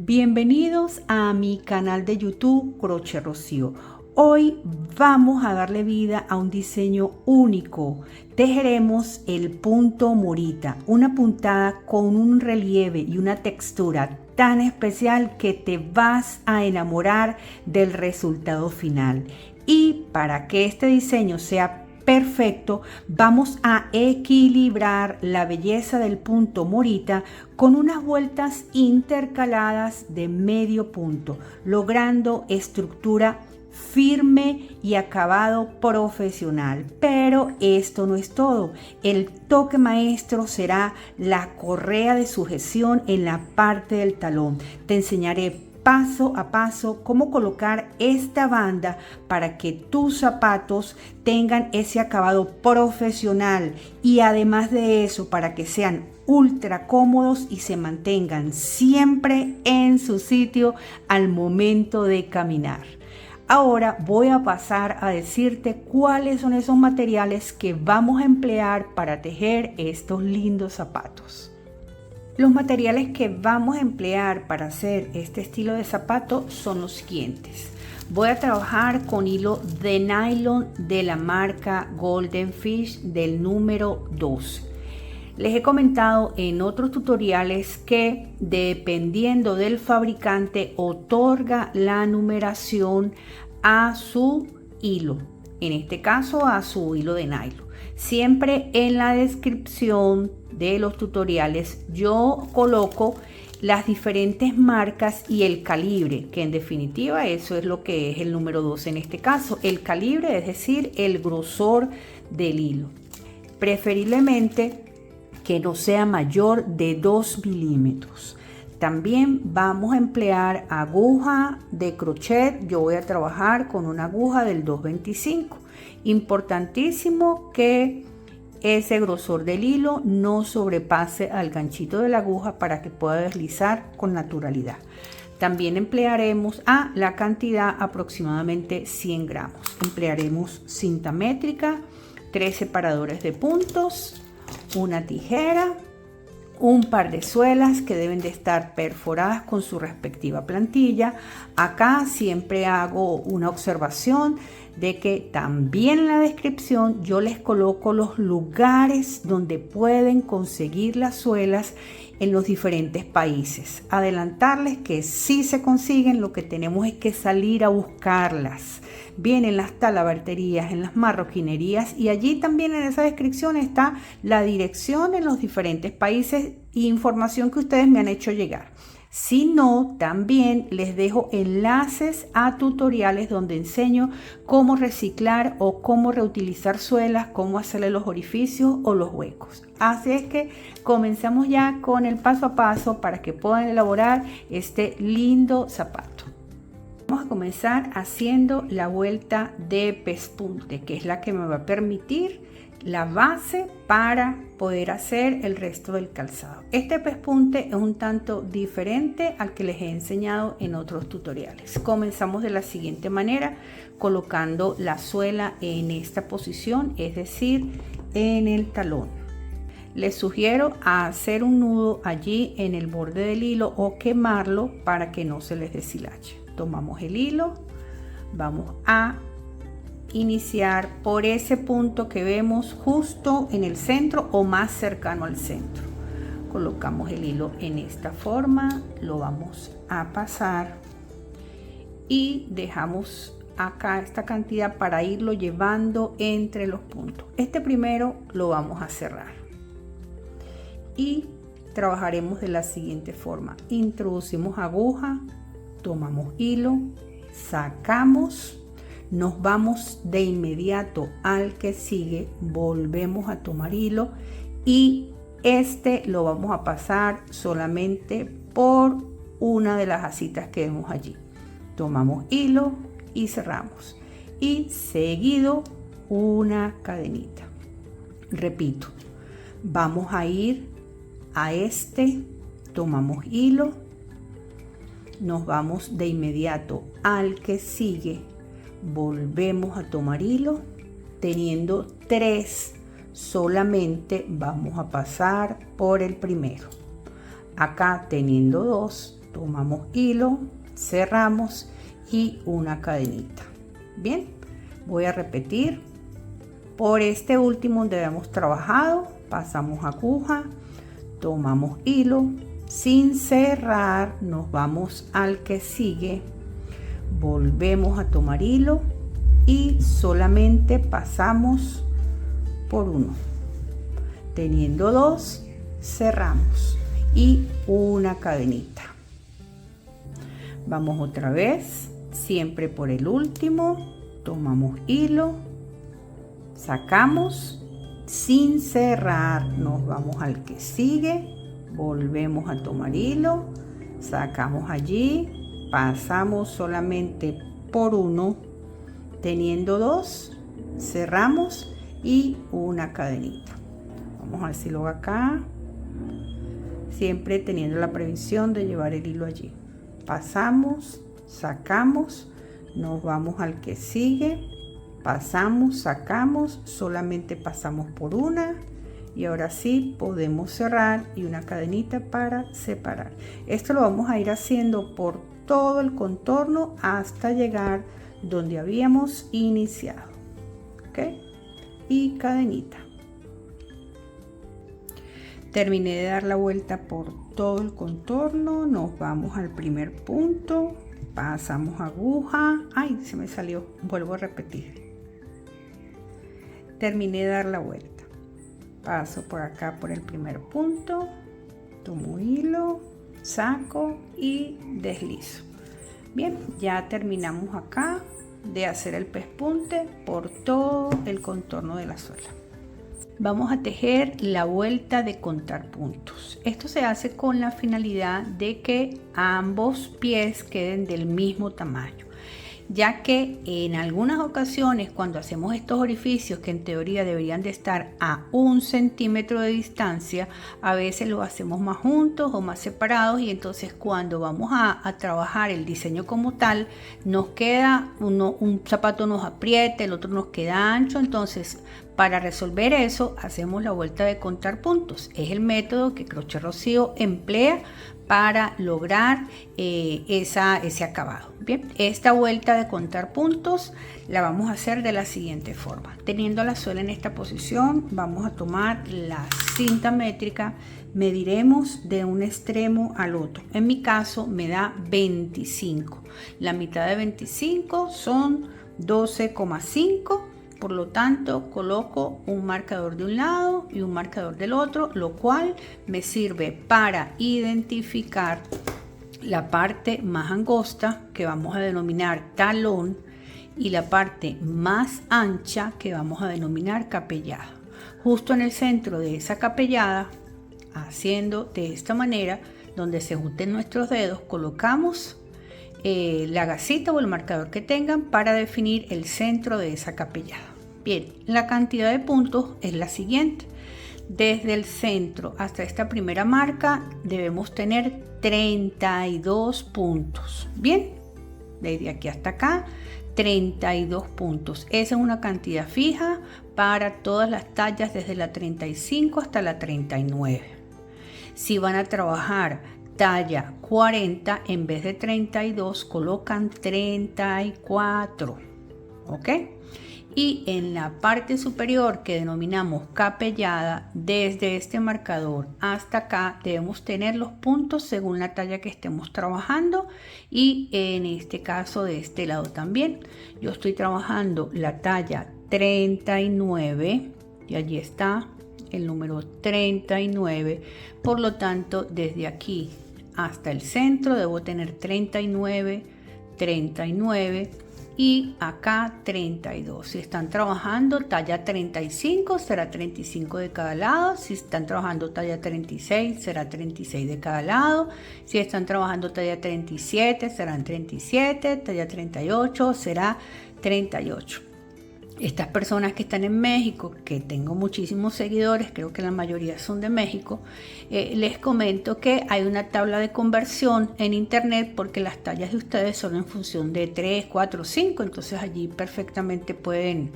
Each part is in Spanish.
Bienvenidos a mi canal de YouTube Crochet Rocío. Hoy vamos a darle vida a un diseño único. Tejeremos el punto morita, una puntada con un relieve y una textura tan especial que te vas a enamorar del resultado final. Y para que este diseño sea perfecto, vamos a equilibrar la belleza del punto morita con unas vueltas intercaladas de medio punto, logrando estructura firme y acabado profesional. Pero esto no es todo. El toque maestro será la correa de sujeción en la parte del talón. Te enseñaré paso a paso cómo colocar esta banda para que tus zapatos tengan ese acabado profesional y además de eso para que sean ultra cómodos y se mantengan siempre en su sitio al momento de caminar. Ahora voy a pasar a decirte cuáles son esos materiales que vamos a emplear para tejer estos lindos zapatos. Los materiales que vamos a emplear para hacer este estilo de zapato son los siguientes. Voy a trabajar con hilo de nylon de la marca Golden Fish del número 2. Les he comentado en otros tutoriales que dependiendo del fabricante otorga la numeración a su hilo, en este caso a su hilo de nylon. Siempre en la descripción de los tutoriales yo coloco las diferentes marcas y el calibre, que en definitiva eso es lo que es el número 2 en este caso, el calibre, es decir, el grosor del hilo. Preferiblemente que no sea mayor de 2 milímetros. También vamos a emplear aguja de crochet. Yo voy a trabajar con una aguja del 225. Importantísimo que ese grosor del hilo no sobrepase al ganchito de la aguja para que pueda deslizar con naturalidad. También emplearemos la cantidad aproximadamente 100 gramos. Emplearemos cinta métrica, 3 separadores de puntos, una tijera, un par de suelas que deben de estar perforadas con su respectiva plantilla. Acá siempre hago una observación de que también en la descripción yo les coloco los lugares donde pueden conseguir las suelas en los diferentes países. Adelantarles que sí se consiguen, lo que tenemos es que salir a buscarlas. Vienen en las talabarterías, en las marroquinerías, y allí también en esa descripción está la dirección en los diferentes países e información que ustedes me han hecho llegar. Si no, también les dejo enlaces a tutoriales donde enseño cómo reciclar o cómo reutilizar suelas, cómo hacerle los orificios o los huecos. Así es que comenzamos ya con el paso a paso para que puedan elaborar este lindo zapato. Vamos a comenzar haciendo la vuelta de pespunte, que es la que me va a permitir la base para poder hacer el resto del calzado. Este pespunte es un tanto diferente al que les he enseñado en otros tutoriales. Comenzamos de la siguiente manera, colocando la suela en esta posición, es decir, en el talón. Les sugiero hacer un nudo allí en el borde del hilo o quemarlo para que no se les deshilache. Tomamos el hilo, vamos a iniciar por ese punto que vemos justo en el centro o más cercano al centro. Colocamos el hilo en esta forma, lo vamos a pasar y dejamos acá esta cantidad para irlo llevando entre los puntos. Este primero lo vamos a cerrar y trabajaremos de la siguiente forma. Introducimos aguja, tomamos hilo, sacamos, nos vamos de inmediato al que sigue, volvemos a tomar hilo y este lo vamos a pasar solamente por una de las asitas que vemos allí. Tomamos hilo y cerramos y seguido una cadenita. Repito, vamos a ir a este, tomamos hilo, nos vamos de inmediato al que sigue, volvemos a tomar hilo, teniendo 3 solamente vamos a pasar por el primero. Acá teniendo 2 tomamos hilo, cerramos y una cadenita. Bien, voy a repetir. Por este último donde habíamos trabajado, pasamos aguja, tomamos hilo, sin cerrar nos vamos al que sigue, volvemos a tomar hilo y solamente pasamos por uno. Teniendo dos, cerramos y una cadenita. Vamos otra vez, siempre por el último, tomamos hilo, sacamos, sin cerrar nos vamos al que sigue, volvemos a tomar hilo, sacamos allí, pasamos solamente por uno, teniendo dos, cerramos y una cadenita. Vamos a ver si lo hago acá, siempre teniendo la previsión de llevar el hilo allí. Pasamos, sacamos, nos vamos al que sigue, pasamos, sacamos, solamente pasamos por una y ahora sí podemos cerrar y una cadenita para separar. Esto lo vamos a ir haciendo por todo el contorno hasta llegar donde habíamos iniciado. ¿Ok? Y cadenita. Terminé de dar la vuelta por todo el contorno, nos vamos al primer punto, pasamos aguja, ay, se me salió, vuelvo a repetir. Terminé de dar la vuelta, paso por acá por el primer punto, tomo hilo, saco y deslizo. Bien, ya terminamos acá de hacer el pespunte por todo el contorno de la suela. Vamos a tejer la vuelta de contar puntos. Esto se hace con la finalidad de que ambos pies queden del mismo tamaño, ya que en algunas ocasiones cuando hacemos estos orificios que en teoría deberían de estar a 1 centímetro de distancia, a veces los hacemos más juntos o más separados y entonces cuando vamos a trabajar el diseño como tal, nos queda un zapato nos aprieta, el otro nos queda ancho. Entonces para resolver eso hacemos la vuelta de contar puntos. Es el método que Crochet Rocío emplea para lograr ese acabado. Bien, esta vuelta de contar puntos la vamos a hacer de la siguiente forma. Teniendo la suela en esta posición, vamos a tomar la cinta métrica, mediremos de un extremo al otro. En mi caso me da 25. La mitad de 25 son 12,5. Por lo tanto, coloco un marcador de un lado y un marcador del otro, lo cual me sirve para identificar la parte más angosta, que vamos a denominar talón, y la parte más ancha, que vamos a denominar capellada. Justo en el centro de esa capellada, haciendo de esta manera, donde se junten nuestros dedos, colocamos la gasita o el marcador que tengan para definir el centro de esa capellada. Bien, la cantidad de puntos es la siguiente. Desde el centro hasta esta primera marca debemos tener 32 puntos. Bien, desde aquí hasta acá 32 puntos. Esa es una cantidad fija para todas las tallas desde la 35 hasta la 39. Si van a trabajar talla 40, en vez de 32 colocan 34, ¿ok? Y en la parte superior, que denominamos capellada, desde este marcador hasta acá debemos tener los puntos según la talla que estemos trabajando, y en este caso de este lado también. Yo estoy trabajando la talla 39 y allí está el número 39, por lo tanto desde aquí hasta el centro debo tener 39, 39 y acá 32. Si están trabajando talla 35 será 35 de cada lado. Si están trabajando talla 36 será 36 de cada lado. Si están trabajando talla 37 serán 37, talla 38 será 38. Estas personas que están en México, que tengo muchísimos seguidores, creo que la mayoría son de México, les comento que hay una tabla de conversión en internet, porque las tallas de ustedes son en función de 3, 4, 5, entonces allí perfectamente pueden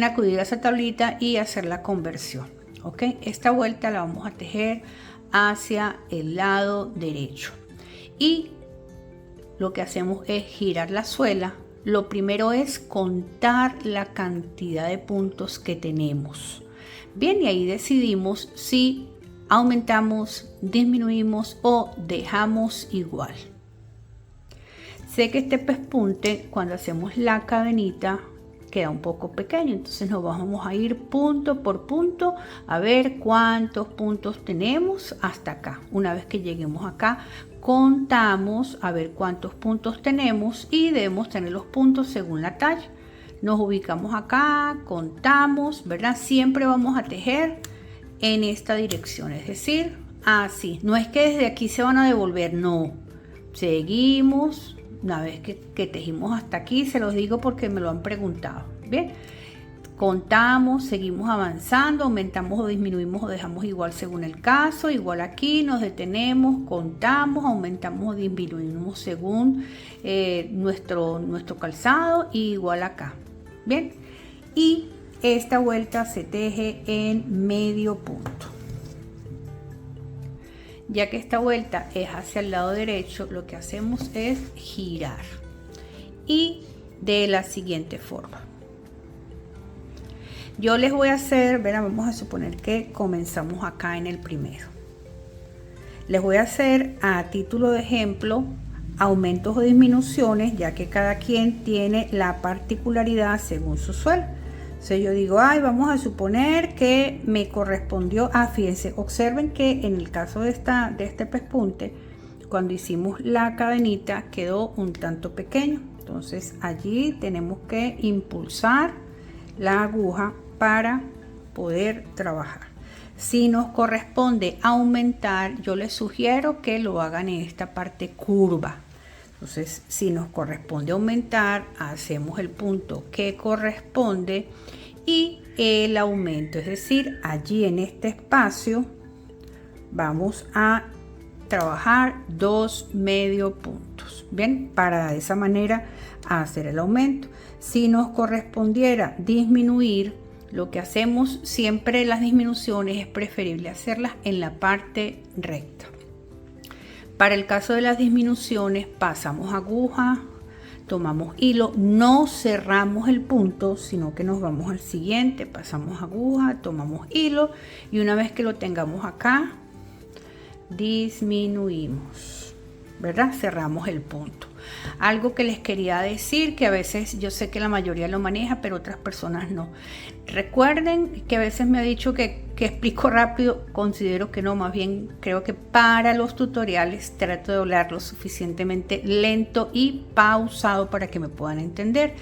acudir a esa tablita y hacer la conversión. ¿Ok? Esta vuelta la vamos a tejer hacia el lado derecho. y lo que hacemos es girar la suela. Lo primero es contar la cantidad de puntos que tenemos. Bien, y ahí decidimos si aumentamos, disminuimos o dejamos igual. Sé que este pespunte, cuando hacemos la cadenita, queda un poco pequeño, entonces nos vamos a ir punto por punto a ver cuántos puntos tenemos hasta acá. Una vez que lleguemos acá, contamos a ver cuántos puntos tenemos y debemos tener los puntos según la talla. Nos ubicamos acá, contamos, ¿verdad? Siempre vamos a tejer en esta dirección, es decir, así. No es que desde aquí se van a devolver, no. Seguimos. Una vez que tejimos hasta aquí, se los digo porque me lo han preguntado. Bien, contamos, seguimos avanzando, aumentamos o disminuimos o dejamos igual según el caso. Igual aquí nos detenemos, contamos, aumentamos o disminuimos según nuestro calzado. Y igual acá. Bien, y esta vuelta se teje en medio punto. Ya que esta vuelta es hacia el lado derecho, lo que hacemos es girar y de la siguiente forma. Yo les voy a hacer, verán, vamos a suponer que comenzamos acá en el primero. Les voy a hacer a título de ejemplo aumentos o disminuciones, ya que cada quien tiene la particularidad según su suelo. Entonces yo digo, vamos a suponer que me correspondió, fíjense, observen que en el caso de este pespunte, cuando hicimos la cadenita quedó un tanto pequeño. Entonces allí tenemos que impulsar la aguja para poder trabajar. Si nos corresponde aumentar, yo les sugiero que lo hagan en esta parte curva. Entonces, si nos corresponde aumentar, hacemos el punto que corresponde y el aumento, es decir, allí en este espacio vamos a trabajar 2 medio puntos. Bien, para de esa manera hacer el aumento. Si nos correspondiera disminuir, lo que hacemos siempre las disminuciones es preferible hacerlas en la parte recta. Para el caso de las disminuciones, pasamos aguja, tomamos hilo, no cerramos el punto, sino que nos vamos al siguiente, pasamos aguja, tomamos hilo y una vez que lo tengamos acá, disminuimos, ¿verdad? Cerramos el punto. Algo que les quería decir, que a veces yo sé que la mayoría lo maneja, pero otras personas no. Recuerden que a veces me ha dicho que explico rápido, considero que no, más bien creo que para los tutoriales trato de hablarlo suficientemente lento y pausado para que me puedan entender.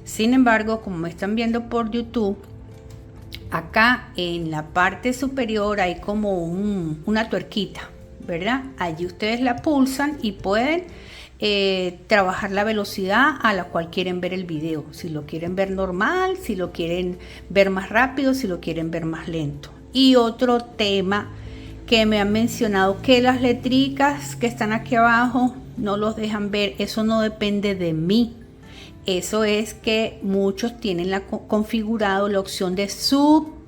Sin embargo, como me están viendo por YouTube, acá en la parte superior hay como una tuerquita, ¿verdad? Allí ustedes la pulsan y pueden trabajar la velocidad a la cual quieren ver el video. Si lo quieren ver normal, si lo quieren ver más rápido, si lo quieren ver más lento. Y otro tema que me han mencionado, que las letricas que están aquí abajo no los dejan ver. Eso no depende de mí. Eso es que muchos tienen configurado la opción de subtítulos.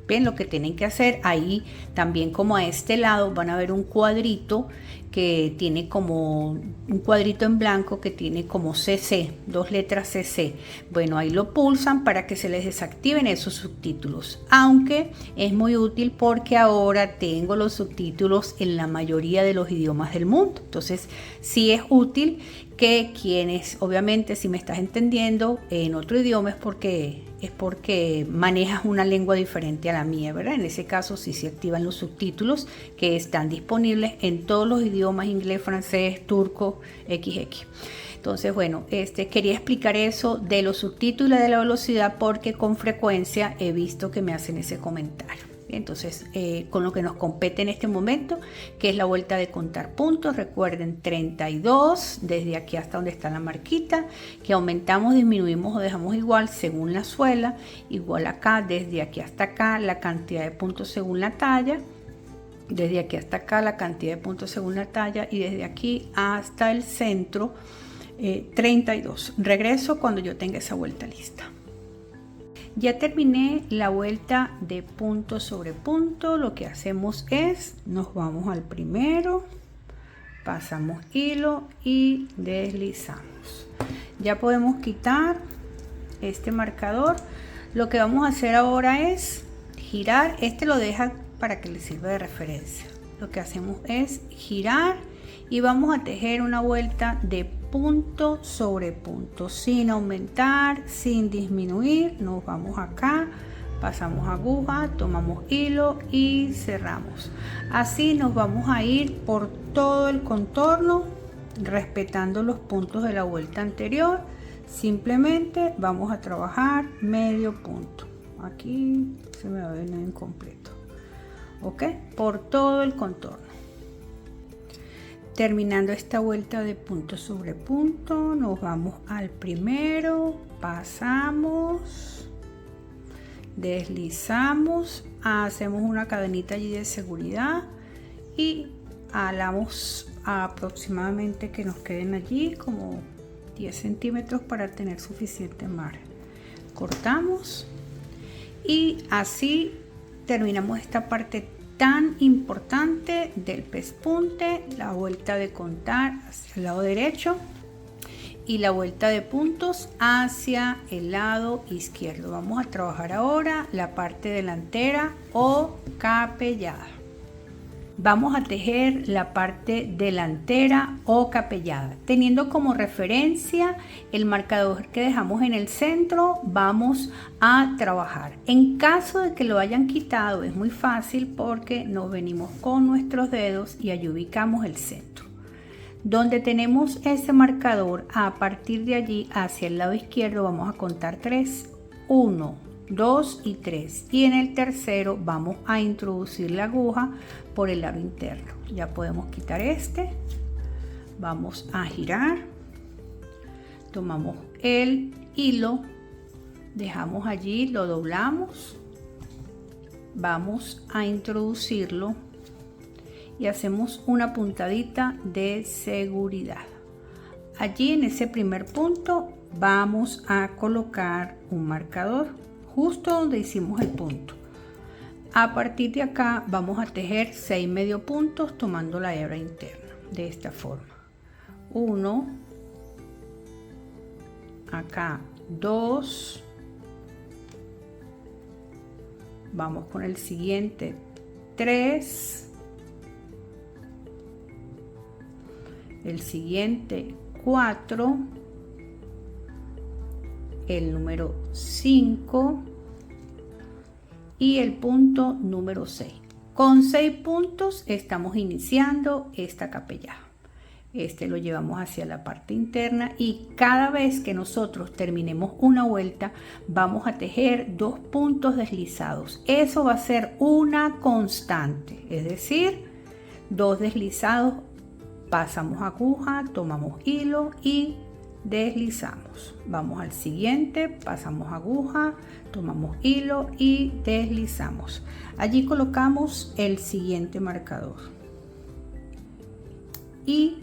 Bien, lo que tienen que hacer ahí también, como a este lado van a ver un cuadrito que tiene como un cuadrito en blanco que tiene como CC, 2 letras CC. Bueno, ahí lo pulsan para que se les desactiven esos subtítulos, aunque es muy útil porque ahora tengo los subtítulos en la mayoría de los idiomas del mundo. Entonces sí es útil que quienes, obviamente si me estás entendiendo en otro idioma es porque manejas una lengua diferente a la mía, ¿verdad? En ese caso sí se activan los subtítulos que están disponibles en todos los idiomas: inglés, francés, turco, XX. Entonces, bueno, quería explicar eso de los subtítulos y de la velocidad porque con frecuencia he visto que me hacen ese comentario. Entonces, con lo que nos compete en este momento, que es la vuelta de contar puntos, recuerden 32, desde aquí hasta donde está la marquita, que aumentamos, disminuimos o dejamos igual según la suela, igual acá, desde aquí hasta acá, la cantidad de puntos según la talla, desde aquí hasta acá, la cantidad de puntos según la talla, y desde aquí hasta el centro, 32. Regreso cuando yo tenga esa vuelta lista. Ya terminé la vuelta de punto sobre punto. Lo que hacemos es, nos vamos al primero, pasamos hilo y deslizamos. Ya podemos quitar este marcador. Lo que vamos a hacer ahora es girar. Este lo deja para que le sirva de referencia. Lo que hacemos es girar y vamos a tejer una vuelta de punto sobre punto, sin aumentar, sin disminuir. Nos vamos acá, pasamos aguja, tomamos hilo y cerramos. Así nos vamos a ir por todo el contorno, respetando los puntos de la vuelta anterior. Simplemente vamos a trabajar medio punto. Aquí se me va a venir incompleto. Ok, por todo el contorno. Terminando esta vuelta de punto sobre punto, nos vamos al primero, pasamos, deslizamos, hacemos una cadenita allí de seguridad y alamos aproximadamente que nos queden allí como 10 centímetros para tener suficiente margen. Cortamos y así terminamos esta parte tan importante del pespunte, la vuelta de contar hacia el lado derecho y la vuelta de puntos hacia el lado izquierdo. Vamos a trabajar ahora la parte delantera o capellada. Vamos a tejer la parte delantera o capellada. Teniendo como referencia el marcador que dejamos en el centro, vamos a trabajar. En caso de que lo hayan quitado, es muy fácil porque nos venimos con nuestros dedos y allí ubicamos el centro. Donde tenemos ese marcador, a partir de allí hacia el lado izquierdo vamos a contar 3. 1, 2 y 3, y en el tercero vamos a introducir la aguja por el lado interno. Ya podemos quitar este, vamos a girar, tomamos el hilo, dejamos allí, lo doblamos, vamos a introducirlo y hacemos una puntadita de seguridad. Allí en ese primer punto vamos a colocar un marcador justo donde hicimos el punto. A partir de acá vamos a tejer 6 medio puntos tomando la hebra interna de esta forma. 1, acá 2, vamos con el siguiente 3, el siguiente 4, el número 5 y el punto número 6. Con 6 puntos estamos iniciando esta capellada. Este lo llevamos hacia la parte interna y cada vez que nosotros terminemos una vuelta vamos a tejer 2 puntos deslizados. Eso va a ser una constante, es decir, 2 deslizados, pasamos aguja, tomamos hilo y deslizamos. Vamos al siguiente, pasamos aguja, tomamos hilo y deslizamos. Allí colocamos el siguiente marcador y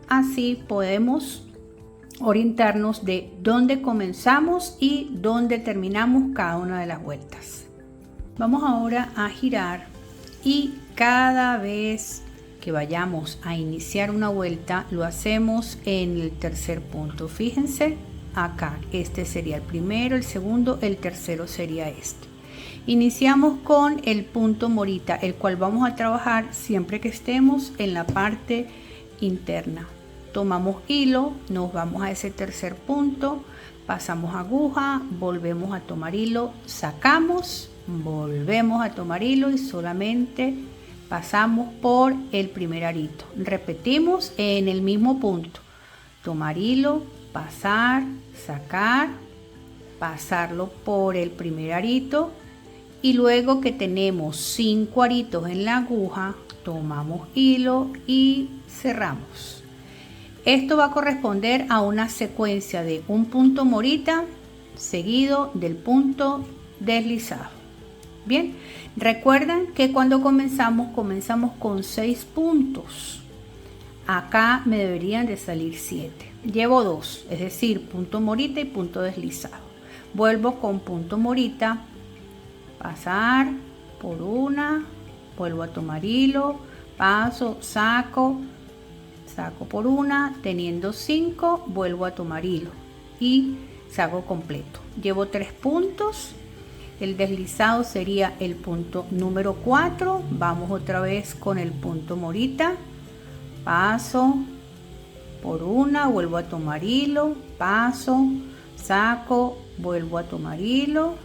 así podemos orientarnos de dónde comenzamos y dónde terminamos cada una de las vueltas. Vamos ahora a girar y cada vez que vayamos a iniciar una vuelta lo hacemos en el tercer punto. Fíjense acá, este sería el primero, el segundo, el tercero sería este. Iniciamos con el punto morita, el cual vamos a trabajar siempre que estemos en la parte interna. Tomamos hilo, nos vamos a ese tercer punto, pasamos aguja, volvemos a tomar hilo, sacamos, volvemos a tomar hilo y solamente pasamos por el primer arito. Repetimos en el mismo punto. Tomar hilo, pasar, sacar, pasarlo por el primer arito y luego que tenemos 5 aritos en la aguja, tomamos hilo y cerramos. Esto va a corresponder a una secuencia de un punto morita seguido del punto deslizado. Bien, recuerden que cuando comenzamos con 6 puntos. Acá me deberían de salir 7. Llevo 2, es decir, punto morita y punto deslizado. Vuelvo con punto morita, pasar por una, vuelvo a tomar hilo, paso, saco, saco por una, teniendo 5, vuelvo a tomar hilo y saco completo. Llevo 3 puntos. El deslizado sería el punto número 4. Vamos otra vez con el punto morita. Paso por una, vuelvo a tomar hilo, paso, saco, vuelvo a tomar hilo,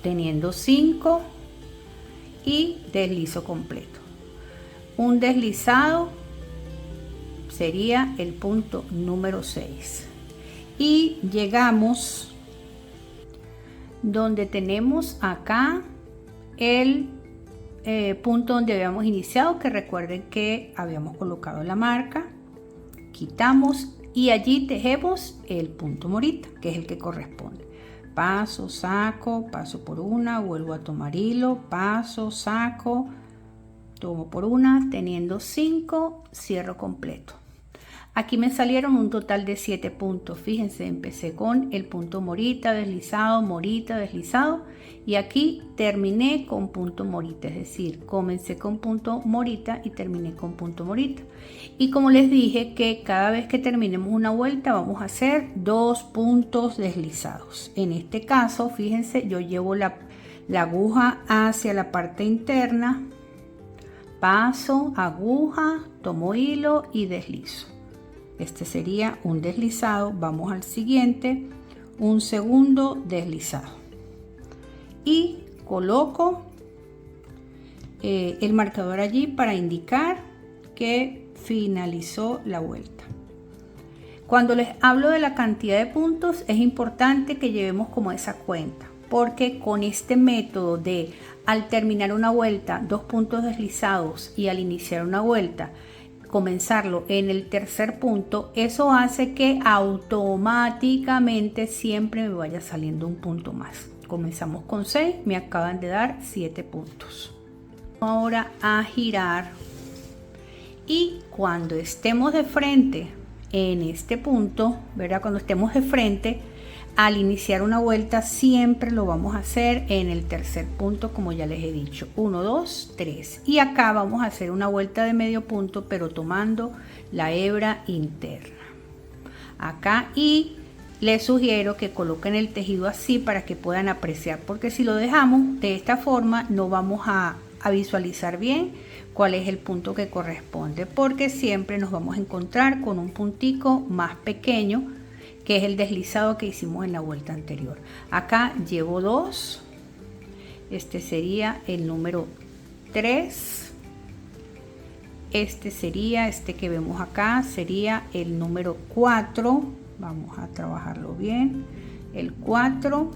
teniendo 5 y deslizo completo. Un deslizado sería el punto número 6 y llegamos donde tenemos acá el punto donde habíamos iniciado, que recuerden que habíamos colocado la marca, quitamos y allí tejemos el punto morita, que es el que corresponde. Paso, saco, paso por una, vuelvo a tomar hilo, paso, saco, tomo por una, teniendo 5, cierro completo. Aquí me salieron un total de 7 puntos. Fíjense, empecé con el punto morita, deslizado y aquí terminé con punto morita, es decir, comencé con punto morita y terminé con punto morita. Y como les dije que cada vez que terminemos una vuelta vamos a hacer 2 puntos deslizados. En este caso, fíjense, yo llevo la aguja hacia la parte interna, paso, aguja, tomo hilo y deslizo. Este sería un deslizado. Vamos al siguiente, un segundo deslizado y coloco el marcador allí para indicar que finalizó la vuelta. Cuando les hablo de la cantidad de puntos es importante que llevemos como esa cuenta, porque con este método de al terminar una vuelta 2 puntos deslizados y al iniciar una vuelta comenzarlo en el tercer punto, eso hace que automáticamente siempre me vaya saliendo un punto más. Comenzamos con 6, me acaban de dar 7 puntos. Ahora a girar y cuando estemos de frente en este punto, ¿verdad? Cuando estemos de frente al iniciar una vuelta siempre lo vamos a hacer en el tercer punto, como ya les he dicho, 1, 2, 3, y acá vamos a hacer una vuelta de medio punto pero tomando la hebra interna acá, y les sugiero que coloquen el tejido así para que puedan apreciar, porque si lo dejamos de esta forma no vamos a visualizar bien cuál es el punto que corresponde, porque siempre nos vamos a encontrar con un puntico más pequeño que es el deslizado que hicimos en la vuelta anterior. Acá llevo 2, este sería el número 3, este sería, este que vemos acá sería el número 4, vamos a trabajarlo bien, el 4,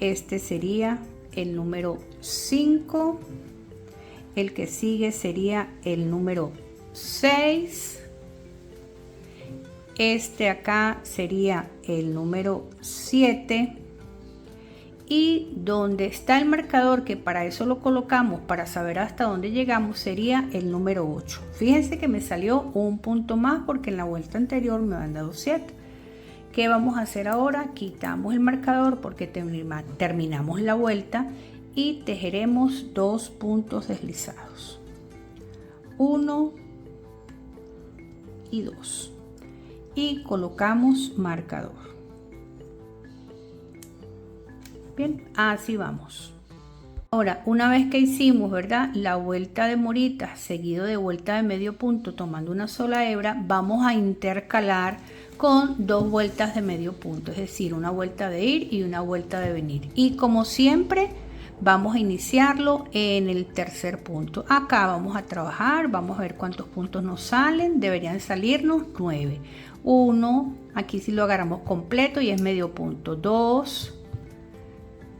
este sería el número 5, el que sigue sería el número 6, este acá sería el número 7 y donde está el marcador, que para eso lo colocamos para saber hasta dónde llegamos, sería el número 8. Fíjense que me salió un punto más porque en la vuelta anterior me han dado 7. ¿Qué vamos a hacer ahora? Quitamos el marcador porque terminamos la vuelta y tejeremos 2 puntos deslizados, 1 y 2. Y colocamos marcador. Bien, así vamos. Ahora, una vez que hicimos, ¿verdad?, la vuelta de morita seguido de vuelta de medio punto tomando una sola hebra, vamos a intercalar con 2 vueltas de medio punto, es decir, una vuelta de ir y una vuelta de venir. Y como siempre vamos a iniciarlo en el tercer punto. Acá vamos a trabajar, vamos a ver cuántos puntos nos salen. Deberían salirnos 9. 1, aquí sí lo agarramos completo y es medio punto. 2,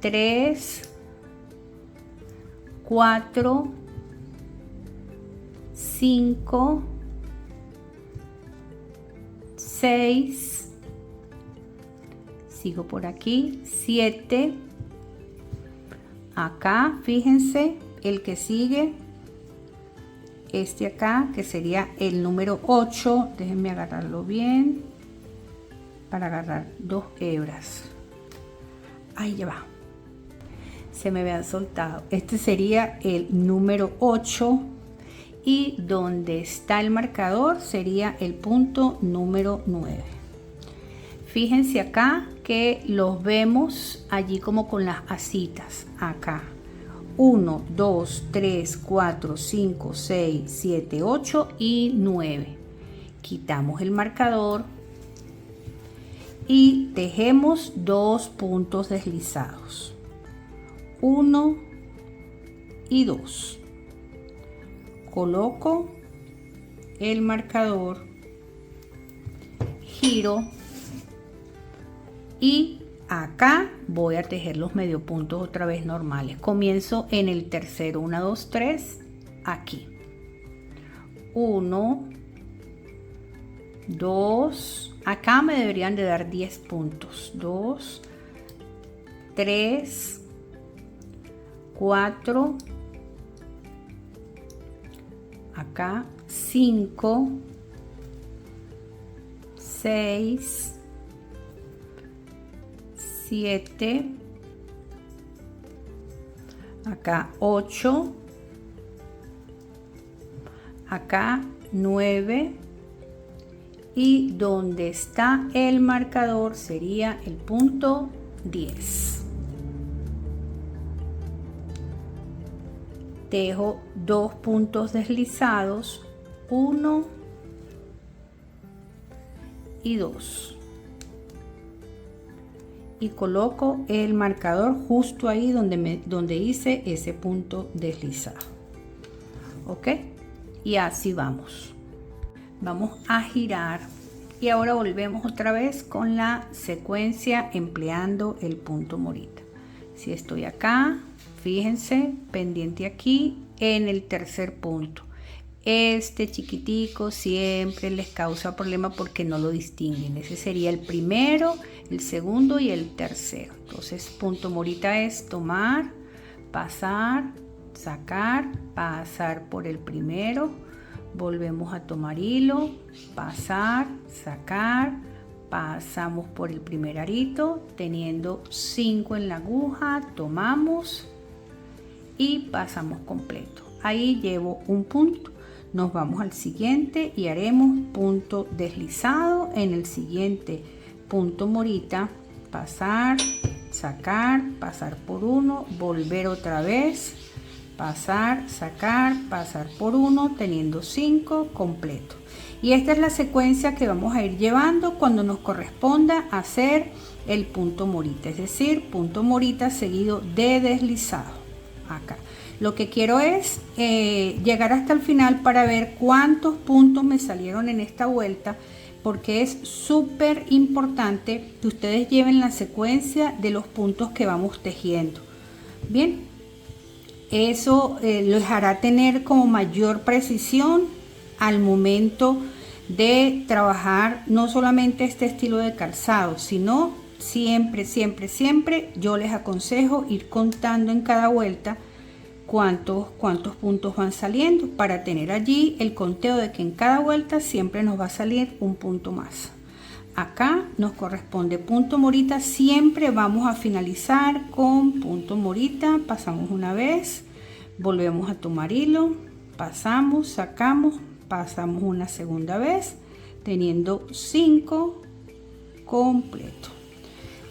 3, 4, 5, 6, sigo por aquí, 7, acá fíjense el que sigue, este acá que sería el número 8, déjenme agarrarlo bien para agarrar 2 hebras, ahí ya va, se me habían soltado, este sería el número 8 y donde está el marcador sería el punto número 9. Fíjense acá que los vemos allí como con las asitas acá. 1, 2, 3, 4, 5, 6, 7, 8 y 9. Quitamos el marcador y tejemos 2 puntos deslizados. 1 y 2. Coloco el marcador, giro y acá voy a tejer los medio puntos otra vez normales. Comienzo en el tercero, 1, 2, 3, aquí. 1, 2, acá me deberían de dar 10 puntos. 2, 3, 4, acá 5, 6, 7, acá 8, acá 9 y donde está el marcador sería el punto 10. Tejo 2 puntos deslizados, 1 y 2. Y coloco el marcador justo ahí donde hice ese punto deslizado. ¿Ok? Y así vamos. Vamos a girar y ahora volvemos otra vez con la secuencia empleando el punto morita. Si estoy acá, fíjense, pendiente aquí en el tercer punto. Este chiquitico siempre les causa problema porque no lo distinguen. Ese sería el primero, el segundo y el tercero. Entonces, punto morita es tomar, pasar, sacar, pasar por el primero. Volvemos a tomar hilo, pasar, sacar, pasamos por el primer arito, teniendo 5 en la aguja, tomamos y pasamos completo. Ahí llevo un punto. Nos vamos al siguiente y haremos punto deslizado en el siguiente punto morita, pasar, sacar, pasar por uno, volver otra vez, pasar, sacar, pasar por uno, teniendo 5 completo. Y esta es la secuencia que vamos a ir llevando cuando nos corresponda hacer el punto morita, es decir, punto morita seguido de deslizado acá. Lo que quiero es llegar hasta el final para ver cuántos puntos me salieron en esta vuelta, porque es súper importante que ustedes lleven la secuencia de los puntos que vamos tejiendo. Bien, eso les hará tener como mayor precisión al momento de trabajar no solamente este estilo de calzado, sino siempre, siempre, siempre yo les aconsejo ir contando en cada vuelta cuántos puntos van saliendo para tener allí el conteo de que en cada vuelta siempre nos va a salir un punto más. Acá nos corresponde punto morita, siempre vamos a finalizar con punto morita, pasamos una vez, volvemos a tomar hilo, pasamos, sacamos, pasamos una segunda vez, teniendo 5 completo.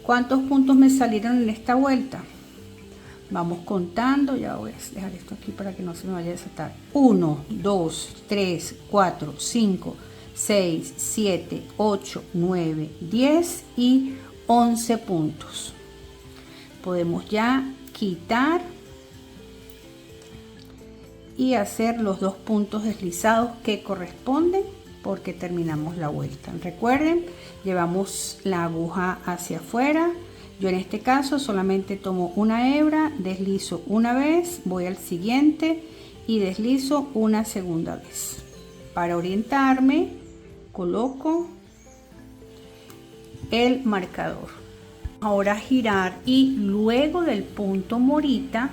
¿Cuántos puntos me salieron en esta vuelta? Vamos contando, ya voy a dejar esto aquí para que no se me vaya a desatar. 1, 2, 3, 4, 5, 6, 7, 8, 9, 10 y 11 puntos. Podemos ya quitar y hacer los 2 puntos deslizados que corresponden porque terminamos la vuelta. Recuerden, llevamos la aguja hacia afuera. Yo en este caso solamente tomo una hebra, deslizo una vez, voy al siguiente y deslizo una segunda vez. Para orientarme, coloco el marcador. Ahora girar y luego del punto morita,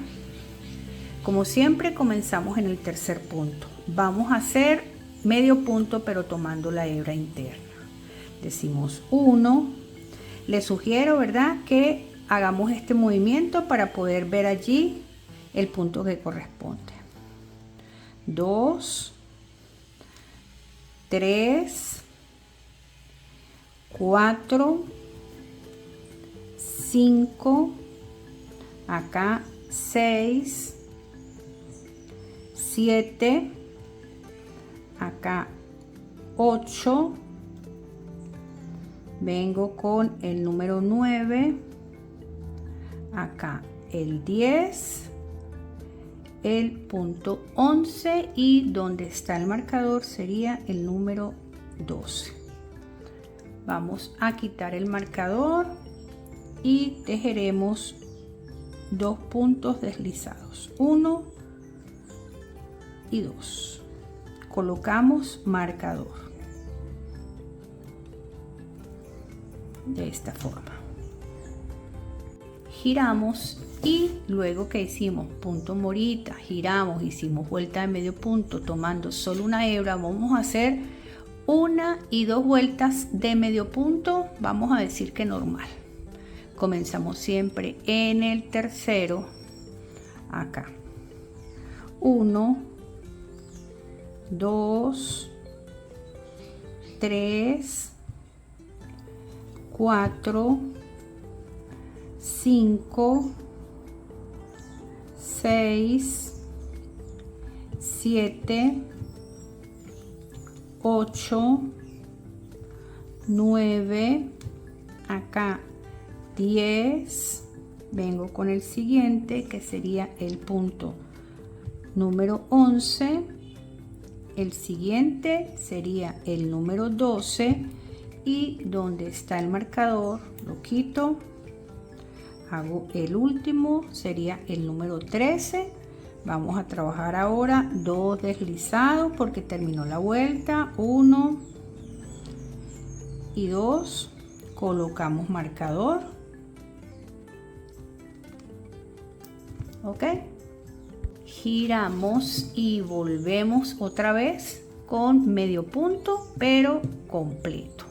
como siempre comenzamos en el tercer punto. Vamos a hacer medio punto pero tomando la hebra interna. Decimos 1. Les sugiero, ¿verdad?, que hagamos este movimiento para poder ver allí el punto que corresponde. 2, 3, 4, 5, acá 6, 7, acá 8, vengo con el número 9, acá el 10, el punto 11 y donde está el marcador sería el número 12. Vamos a quitar el marcador y tejeremos 2 puntos deslizados, 1 y 2. Colocamos marcador de esta forma, giramos y luego que hicimos punto morita, giramos, hicimos vuelta de medio punto tomando solo una hebra, vamos a hacer 1 y 2 vueltas de medio punto, vamos a decir que normal. Comenzamos siempre en el tercero, acá 1, 2, 3, 4, 5, 6, 7, 8, 9, acá 10, vengo con el siguiente que sería el punto número 11, el siguiente sería el número 12 y donde está el marcador lo quito, hago el último, sería el número 13. Vamos a trabajar ahora 2 deslizados porque terminó la vuelta, 1 y 2, colocamos marcador, ok, giramos y volvemos otra vez con medio punto pero completo,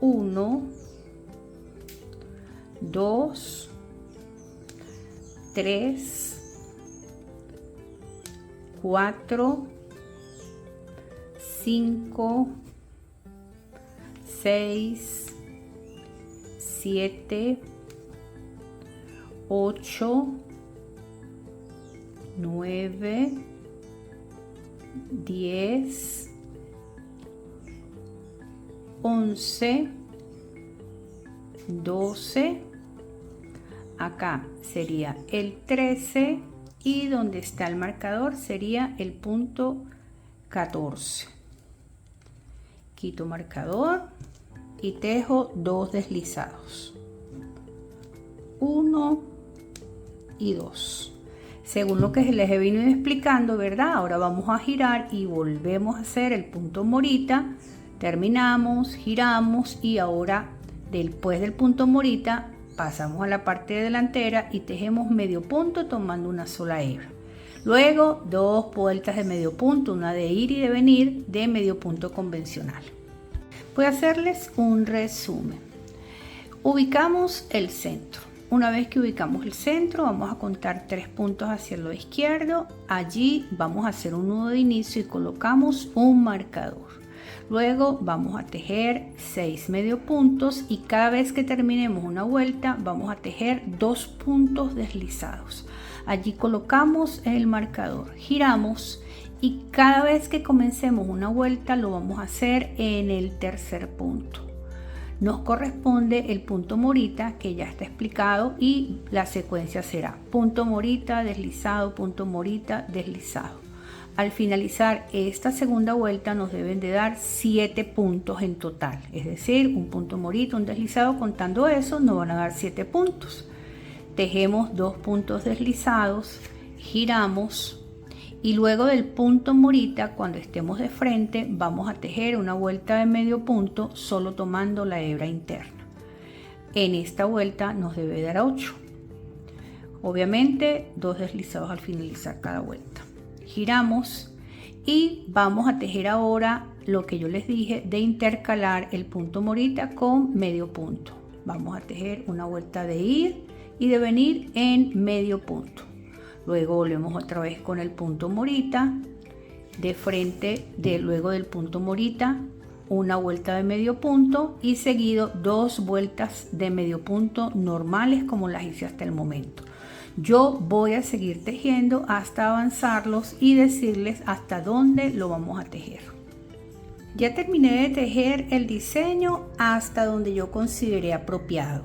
1, 2, 3, 4, 5, 6, 7, 8, 9, 10, 11, 12, acá sería el 13 y donde está el marcador sería el punto 14. Quito marcador y tejo 2 deslizados, 1 y 2. Según lo que les he venido explicando, ¿verdad? Ahora vamos a girar y volvemos a hacer el punto morita, terminamos, giramos y ahora después del punto morita pasamos a la parte delantera y tejemos medio punto tomando una sola hebra. Luego 2 vueltas de medio punto, una de ir y de venir de medio punto convencional. Voy a hacerles un resumen. Ubicamos el centro. Una vez que ubicamos el centro, vamos a contar 3 puntos hacia el lado izquierdo. Allí vamos a hacer un nudo de inicio y colocamos un marcador. Luego vamos a tejer 6 medio puntos y cada vez que terminemos una vuelta vamos a tejer 2 puntos deslizados. Allí colocamos el marcador, giramos y cada vez que comencemos una vuelta lo vamos a hacer en el tercer punto. Nos corresponde el punto morita que ya está explicado y la secuencia será punto morita, deslizado, punto morita, deslizado. Al finalizar esta segunda vuelta nos deben de dar 7 puntos en total, es decir, un punto morita, un deslizado, contando eso nos van a dar 7 puntos. Tejemos 2 puntos deslizados, giramos y luego del punto morita, cuando estemos de frente, vamos a tejer una vuelta de medio punto solo tomando la hebra interna. En esta vuelta nos debe dar 8. Obviamente 2 deslizados al finalizar cada vuelta. Giramos y vamos a tejer ahora lo que yo les dije de intercalar el punto morita con medio punto. Vamos a tejer una vuelta de ir y de venir en medio punto. Luego volvemos otra vez con el punto morita, de frente, luego del punto morita, una vuelta de medio punto y seguido 2 vueltas de medio punto normales como las hice hasta el momento. Yo voy a seguir tejiendo hasta avanzarlos y decirles hasta dónde lo vamos a tejer. Ya terminé de tejer el diseño hasta donde yo consideré apropiado.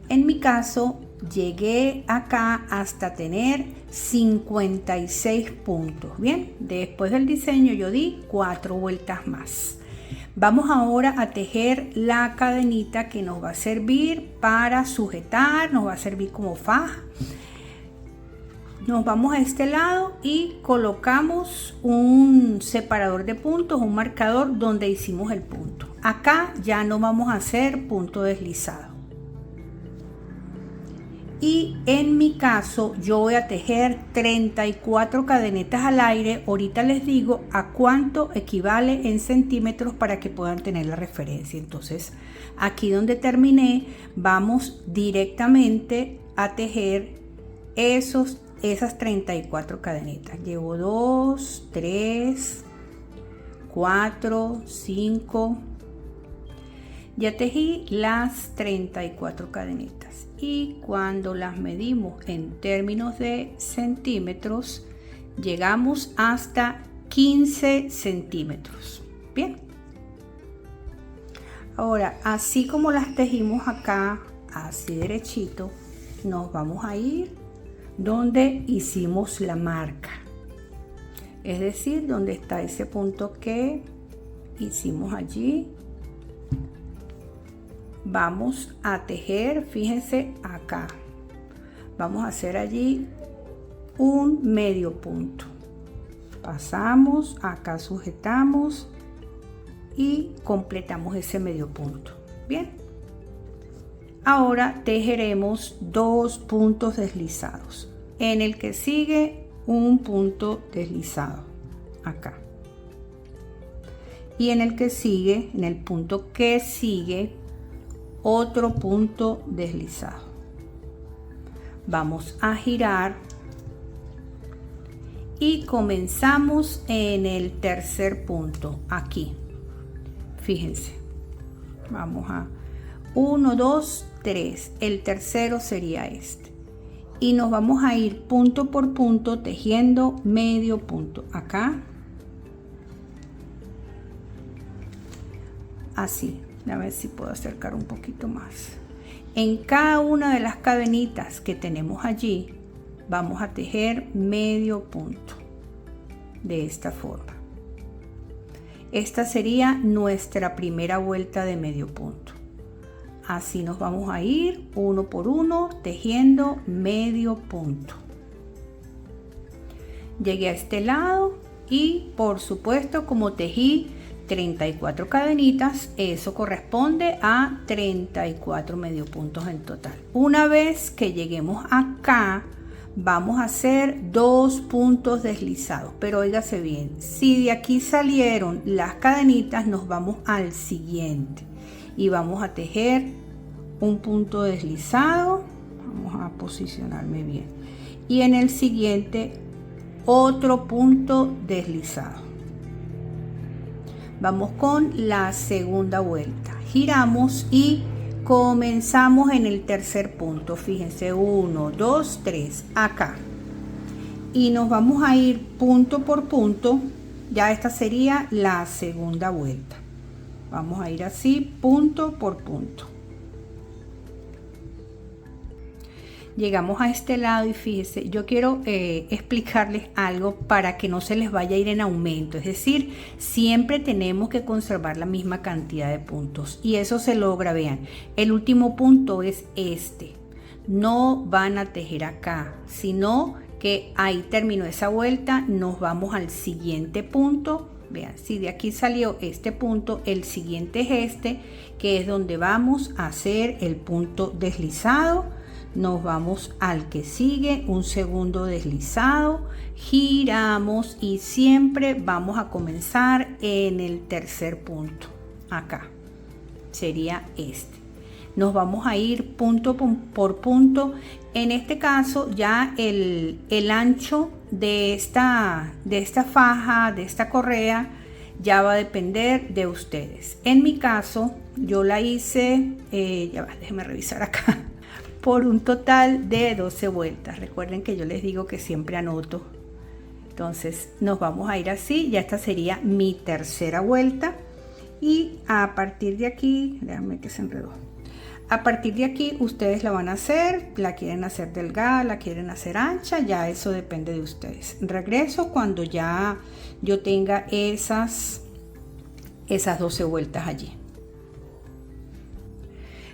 En mi caso, llegué acá hasta tener 56 puntos. Bien, después del diseño yo di 4 vueltas más. Vamos ahora a tejer la cadenita que nos va a servir para sujetar, nos va a servir como faja. Nos vamos a este lado y colocamos un separador de puntos, un marcador donde hicimos el punto. Acá ya no vamos a hacer punto deslizado. Y en mi caso yo voy a tejer 34 cadenetas al aire. Ahorita les digo a cuánto equivale en centímetros para que puedan tener la referencia. Entonces aquí donde terminé vamos directamente a tejer esas 34 cadenetas. Llevo 2, 3, 4, 5. Ya tejí las 34 cadenetas y cuando las medimos en términos de centímetros llegamos hasta 15 centímetros. Bien, ahora así como las tejimos acá, así derechito, nos vamos a ir donde hicimos la marca, es decir, donde está ese punto que hicimos allí. Vamos a tejer, fíjense acá, vamos a hacer allí un medio punto, pasamos acá, sujetamos y completamos ese medio punto. Bien, ahora tejeremos 2 puntos deslizados. En el que sigue un punto deslizado acá y en el que sigue, en el punto que sigue, otro punto deslizado. Vamos a girar y comenzamos en el tercer punto aquí. Fíjense, vamos a 1, 2, 3. El tercero sería este y nos vamos a ir punto por punto tejiendo medio punto acá, así. A ver si puedo acercar un poquito más. En cada una de las cadenitas que tenemos allí vamos a tejer medio punto de esta forma. Esta sería nuestra primera vuelta de medio punto. Así nos vamos a ir uno por uno tejiendo medio punto. Llegué a este lado y por supuesto, como tejí 34 cadenitas, eso corresponde a 34 medio puntos en total. Una vez que lleguemos acá, vamos a hacer 2 puntos deslizados, pero óigase bien, si de aquí salieron las cadenitas, nos vamos al siguiente y vamos a tejer un punto deslizado. Vamos a posicionarme bien y en el siguiente otro punto deslizado. Vamos con la segunda vuelta, giramos y comenzamos en el tercer punto. Fíjense, 1, 2, 3 acá y nos vamos a ir punto por punto. Ya esta sería la segunda vuelta. Vamos a ir así punto por punto. Llegamos a este lado y fíjense, yo quiero explicarles algo para que no se les vaya a ir en aumento. Es decir, siempre tenemos que conservar la misma cantidad de puntos y eso se logra. Vean, el último punto es este. No van a tejer acá, sino que ahí terminó esa vuelta, nos vamos al siguiente punto. Vean, si de aquí salió este punto, el siguiente es este, que es donde vamos a hacer el punto deslizado. Nos vamos al que sigue, un segundo deslizado, giramos y siempre vamos a comenzar en el tercer punto. Acá sería este. nos vamos a ir punto por punto. En este caso ya el ancho de esta faja, de esta correa, ya va a depender de ustedes. En mi caso yo la hice, déjenme revisar acá, por un total de 12 vueltas. Recuerden que yo les digo que siempre anoto. Entonces nos vamos a ir así, ya esta sería mi tercera vuelta. Y a partir de aquí, déjame que se enredó. A partir de aquí ustedes la van a hacer, la quieren hacer delgada, la quieren hacer ancha, ya eso depende de ustedes. Regreso cuando ya yo tenga esas 12 vueltas allí.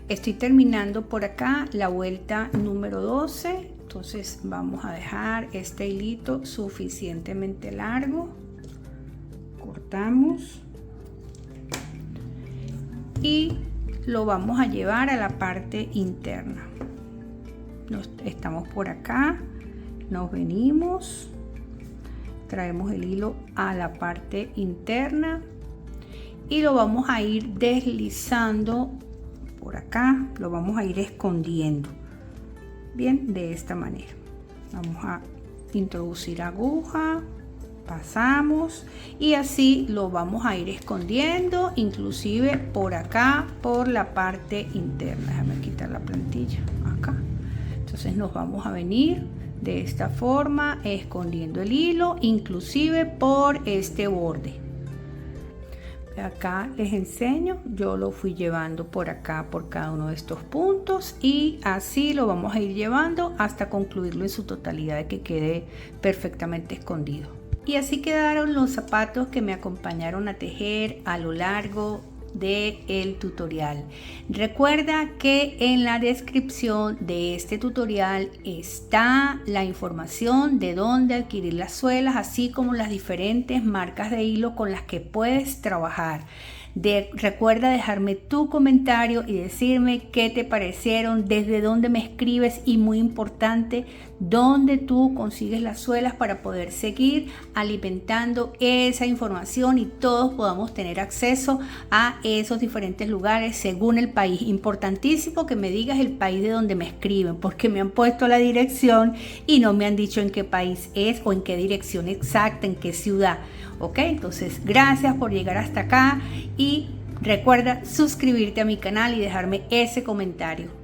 Estoy terminando por acá la vuelta número 12, entonces vamos a dejar este hilito suficientemente largo, cortamos y lo vamos a llevar a la parte interna. Estamos por acá, nos venimos, traemos el hilo a la parte interna y lo vamos a ir deslizando por acá, lo vamos a ir escondiendo bien de esta manera. Vamos a introducir aguja, pasamos y así lo vamos a ir escondiendo, inclusive por acá, por la parte interna. Déjame quitar la plantilla acá. Entonces nos vamos a venir de esta forma, escondiendo el hilo, inclusive por este borde. Acá les enseño, yo lo fui llevando por acá, por cada uno de estos puntos y así lo vamos a ir llevando hasta concluirlo en su totalidad, de que quede perfectamente escondido. Y así quedaron los zapatos que me acompañaron a tejer a lo largo del tutorial. Recuerda que en la descripción de este tutorial está la información de dónde adquirir las suelas, así como las diferentes marcas de hilo con las que puedes trabajar. Recuerda dejarme tu comentario y decirme qué te parecieron, desde dónde me escribes y, muy importante, dónde tú consigues las suelas para poder seguir alimentando esa información y todos podamos tener acceso a esos diferentes lugares según el país. Importantísimo que me digas el país de donde me escriben, porque me han puesto la dirección y no me han dicho en qué país es o en qué dirección exacta, en qué ciudad. Ok, entonces gracias por llegar hasta acá y recuerda suscribirte a mi canal y dejarme ese comentario.